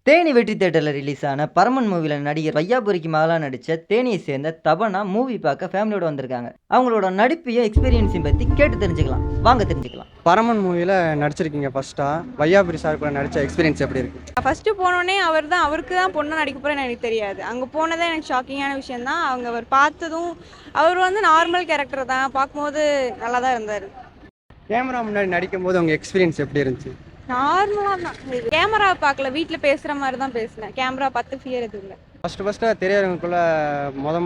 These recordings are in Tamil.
தேனி வெற்றி தியேட்டர்ல ரிலீஸ் ஆன பரமன் மூவில நடிகர் வையாபுரிக்கு மகளா நடிச்ச தேனியை சேர்ந்த தபனா மூவி பார்க்க ஃபேமிலியோட வந்திருக்காங்க. அவங்களோட நடிப்பையும் எக்ஸ்பீரியன்ஸையும் பத்தி கேட்டு தெரிஞ்சுக்கலாம். வாங்க தெரிஞ்சுக்கலாம். பரமன் மூவியில் நடிச்சிருக்கீங்க ஃபர்ஸ்டா. வையாபுரி சார் கூட நடித்த எக்ஸ்பீரியன்ஸ் எப்படி இருக்குது? ஃபஸ்ட்டு போனோடனே அவருக்கு தான் பொண்ணு நடிக்க போகிறேன்னு எனக்கு தெரியாது. அங்கே போனதே எனக்கு ஷாக்கிங்கான விஷயம் தான். அவர் பார்த்ததும் அவர் வந்து நார்மல் கேரக்டர் தான், பார்க்கும்போது நல்லா தான் இருந்தார். கேமரா முன்னாடி நடிக்கும் போது உங்கள் எக்ஸ்பீரியன்ஸ் எப்படி இருந்துச்சு? நார்மலாக தான். கேமரா பார்க்கல, வீட்டில் பேசுகிற மாதிரி தான் பேசினேன். கேமரா பார்த்து ஃபியர் எதுவும் இல்லை. ஃபஸ்ட்டு திரையரங்குக்குள்ளே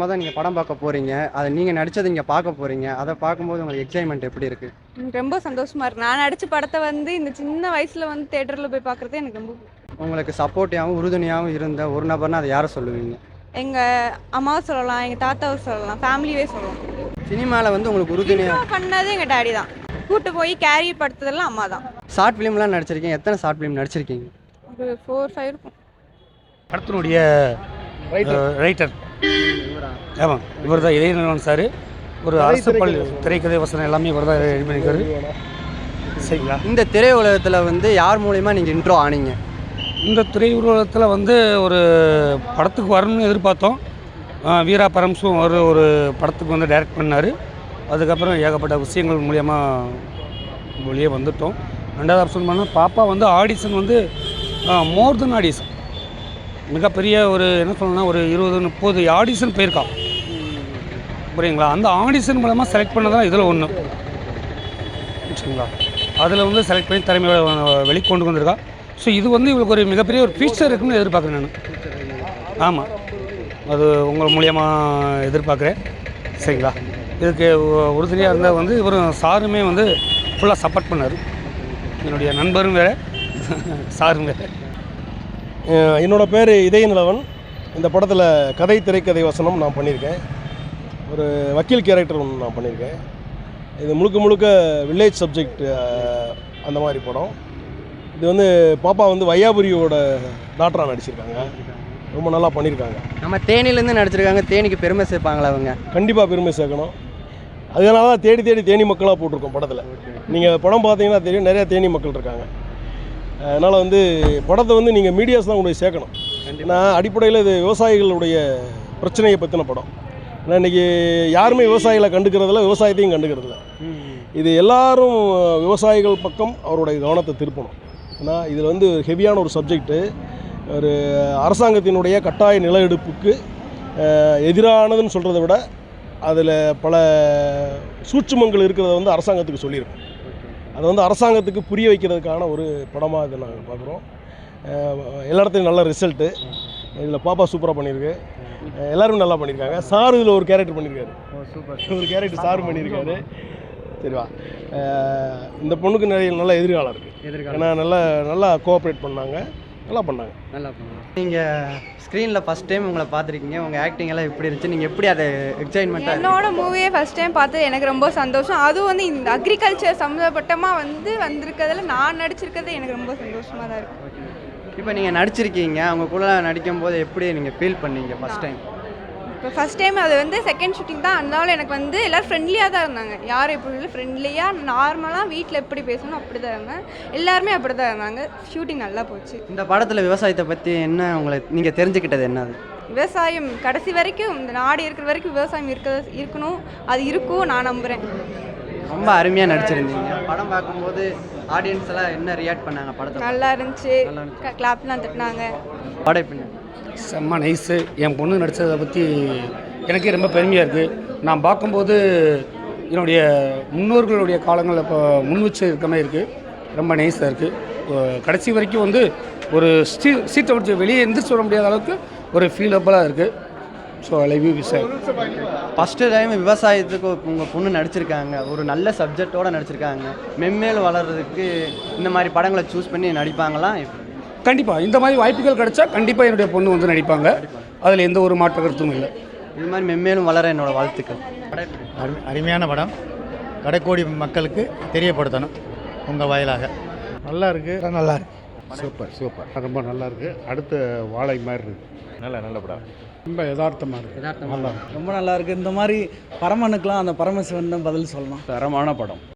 மொதல் நீங்கள் படம் பார்க்க போகிறீங்க, அதை நீங்கள் நடித்தது இங்கே பார்க்க போகிறீங்க, அதை பார்க்கும்போது உங்களுக்கு எக்ஸைட்மெண்ட் எப்படி இருக்குது? ரொம்ப சந்தோஷமாக இருக்குது. நான் நடித்த படத்தை வந்து இந்த சின்ன வயசில் வந்து தேட்டரில் போய் பார்க்குறது எனக்கு ரொம்ப உங்களுக்கு சப்போர்ட்டியாகவும் உறுதுணையாகவும் இருந்த ஒரு நபர்னா அதை யாரை சொல்லுவீங்க? எங்கள் அம்மாவை சொல்லலாம், எங்கள் தாத்தாவை சொல்லலாம், ஃபேமிலியே சொல்லலாம். சினிமாவில் வந்து உங்களுக்கு உறுதுணையாக பண்ணது எங்கள் டேடி தான். கூட்டு போய் கேரியர் படுத்ததெல்லாம் அம்மா தான். ஷார்ட் ஃபிலிம்லாம் நடிச்சிருக்கீங்க. எத்தனை ஷார்ட் ஃபிலிம் நடிச்சிருக்கீங்க? ஒரு 4-5 இருக்கும். படத்தினுடைய ரைட்டர் ஆமாம், இவர் தான் இதயநலன் சார். ஒரு அரசு பள்ளி திரைக்கதை வசனம் எல்லாமே இவர் தான் ரெடி பண்ணியிருக்காரு. சரிங்களா? இந்த திரையுலகத்தில் வந்து யார் மூலயமா நீங்கள் இன்ட்ரோ ஆனீங்க? இந்த திரையுலகத்தில் வந்து ஒரு படத்துக்கு வரணும்னு எதிர்பார்த்தோம். வீரா பரம்சும் ஒரு படத்துக்கு வந்து டைரக்ட் பண்ணார். அதுக்கப்புறம் ஏகப்பட்ட விஷயங்கள் மூலியமாக வெளியே வந்துட்டோம். ரெண்டாவது ஆப்ஷன் பண்ணால் பாப்பா வந்து ஆடிஷன் வந்து மோர் தென் ஆடிஷன், மிகப்பெரிய ஒரு என்ன சொல்லணும்னா ஒரு 20-30 ஆடிஷன் போயிருக்கான். புரியுங்களா? அந்த ஆடிஷன் மூலமாக செலக்ட் பண்ணதான் இதில் ஒன்று. சரிங்களா? அதில் வந்து செலக்ட் பண்ணி திறமையை வெளிக்கொண்டு வந்திருக்கா. ஸோ இது வந்து இவங்களுக்கு ஒரு மிகப்பெரிய ஒரு ஃபியூச்சர் இருக்குன்னு எதிர்பார்க்குறேன் நான். ஆமாம், அது உங்கள் மூலியமாக எதிர்பார்க்குறேன். சரிங்களா? இதுக்கு உறுதுணையாக இருந்தால் வந்து இவரும் சாருமே வந்து ஃபுல்லாக சப்போர்ட் பண்ணார். என்னுடைய நண்பரும் வேறு, சாரும் வேறு. என்னோடய பேர் இதயநலவன். இந்த படத்தில் கதை திரைக்கதை வசனம் நான் பண்ணியிருக்கேன். ஒரு வக்கீல் கேரக்டர் ஒன்று நான் பண்ணியிருக்கேன். இது முழுக்க வில்லேஜ் சப்ஜெக்ட் அந்த மாதிரி படம். இது வந்து பாப்பா வந்து வையாபுரியோட டாக்டராக நடிச்சிருக்காங்க. ரொம்ப நல்லா பண்ணியிருக்காங்க. நம்ம தேனிலேருந்து நடிச்சிருக்காங்க. தேனிக்கு பெருமை சேர்ப்பாங்களா அவங்க? கண்டிப்பாக பெருமை சேர்க்கணும். அதனால தான் தேடி தேனி மக்களாக போட்டிருக்கோம் படத்தில். நீங்கள் படம் பார்த்தீங்கன்னா தெரியும், நிறையா தேனி மக்கள் இருக்காங்க. அதனால் வந்து படத்தை வந்து நீங்கள் மீடியாஸ் தான் கொண்டு போய் சேர்க்கணும். ஏன்னா அடிப்படையில் இது விவசாயிகளுடைய பிரச்சனையை பற்றின படம். ஏன்னா இன்றைக்கி யாருமே விவசாயிகளை கண்டுக்கிறதில்ல, விவசாயத்தையும் கண்டுக்கிறதில்ல. இது எல்லாரும் விவசாயிகள் பக்கம் அவருடைய கவனத்தை திருப்பணும். ஏன்னா இதில் வந்து ஹெவியான ஒரு சப்ஜெக்டு. ஒரு அரசாங்கத்தினுடைய கட்டாய நில எடுப்புக்கு எதிரானதுன்னு சொல்கிறத விட அதில் பல சூட்சுமங்கள் இருக்கிறத வந்து அரசாங்கத்துக்கு சொல்லியிருக்கோம். அதை வந்து அரசாங்கத்துக்கு புரிய வைக்கிறதுக்கான ஒரு படமாக இதை நாங்கள் பார்க்குறோம். எல்லா இடத்துலையும் நல்ல ரிசல்ட்டு. இதில் பாப்பா சூப்பராக பண்ணியிருக்கு. எல்லோருமே நல்லா பண்ணியிருக்காங்க. சார் இதில் ஒரு கேரக்டர் பண்ணியிருக்காரு. ஒரு கேரக்டர் சார் பண்ணியிருக்காரு. சரிவா? இந்த பொண்ணுக்கு நிறைய நல்ல எதிர்காலம் இருக்குது. ஏன்னா நல்லா கோஆப்ரேட் பண்ணாங்க. நல்லா பண்ணாங்க. நீங்கள் ஸ்க்ரீனில் ஃபஸ்ட் டைம் உங்களை பார்த்துருக்கீங்க. உங்கள் ஆக்டிங் எல்லாம் எப்படி இருந்துச்சு? நீங்கள் எப்படி அதை எக்ஸைட்மெண்ட்டாக? என்னோட மூவியை ஃபஸ்ட் டைம் பார்த்து எனக்கு ரொம்ப சந்தோஷம். அதுவும் வந்து இந்த அக்ரிகல்ச்சர் சம்மந்தப்பட்டமாக வந்திருக்கிறதுல நான் நடிச்சிருக்கிறது எனக்கு ரொம்ப சந்தோஷமாக தான் இருக்குது. இப்போ நீங்கள் நடிச்சிருக்கீங்க, அவங்க கூட நடிக்கும் போது எப்படி நீங்கள் ஃபீல் பண்ணீங்க ஃபஸ்ட் டைம்? இப்போ ஃபஸ்ட் டைம் அது வந்து செகண்ட் ஷூட்டிங் தான். அதனால எனக்கு வந்து எல்லோரும் ஃப்ரெண்ட்லியாக தான் இருந்தாங்க. யாரும் எப்படி இல்லை, ஃப்ரெண்ட்லியாக நார்மலாக வீட்டில் எப்படி பேசணும் அப்படி தான் இருந்தாங்க. எல்லாருமே அப்படி தான் இருந்தாங்க. ஷூட்டிங் நல்லா போச்சு. இந்த படத்தில் விவசாயத்தை பற்றி என்ன உங்களை நீங்கள் தெரிஞ்சுக்கிட்டது என்னது? விவசாயம் கடைசி வரைக்கும், இந்த நாடு இருக்கிற வரைக்கும் விவசாயம் இருக்கணும். அது இருக்கும், நான் நம்புகிறேன். ரொம்ப அருமையாக நடிச்சிருந்தீங்க. படம் பார்க்கும்போது ஆடியன்ஸ் எல்லாம் என்ன ரியாக்ட் பண்ணாங்க? படத்தை நல்லா இருந்துச்சு, கிளாப்லாம் தட்டினாங்க. படம் எப்படி? செம்ம நைஸு. என் பொண்ணு நடித்ததை பற்றி எனக்கே ரொம்ப பெருமையாக இருக்குது. நான் பார்க்கும்போது என்னுடைய முன்னோர்களுடைய காலங்களில் இப்போ முன் வச்சு இருக்க மாதிரி இருக்குது. ரொம்ப நைஸாக இருக்குது. கடைசி வரைக்கும் வந்து ஒரு சீட்டை விட்டு வெளியே எந்திரிச்சு வர முடியாத அளவுக்கு ஒரு ஃபீலபுளாக இருக்குது. ஸோ ஐ லவ் யூ விசாய். ஃபஸ்ட்டு டைம் விவசாயத்துக்கு உங்கள் பொண்ணு நடிச்சிருக்காங்க. ஒரு நல்ல சப்ஜெக்டோடு நடிச்சிருக்காங்க. மென்மேலும் வளர்கிறதுக்கு இந்த மாதிரி படங்களை சூஸ் பண்ணி நடிப்பாங்களாம்? கண்டிப்பாக இந்த மாதிரி வாய்ப்புகள் கிடைச்சா கண்டிப்பாக என்னுடைய பொண்ணு வந்து நடிப்பாங்க. அதில் எந்த ஒரு மாற்று கருத்தும் இல்லை. இது மாதிரி மென்மேலும் வளர என்னோட வாழ்த்துக்கள். அருமையான படம். கடைக்கோடி மக்களுக்கு தெரியப்படுத்தணும் உங்கள் வாயிலாக. நல்லா இருக்குது. நல்லா இருக்கு. சூப்பர் ரொம்ப நல்லா இருக்குது. அடுத்த வாழை மாதிரி இருக்குது. நல்ல படம். ரொம்ப யதார்த்தமாக இருக்குது. நல்லா ரொம்ப நல்லா இருக்குது. இந்த மாதிரி பரமனுக்கெலாம் அந்த பரமசிவன் தான் பதில் சொல்லணும். தரமான படம்.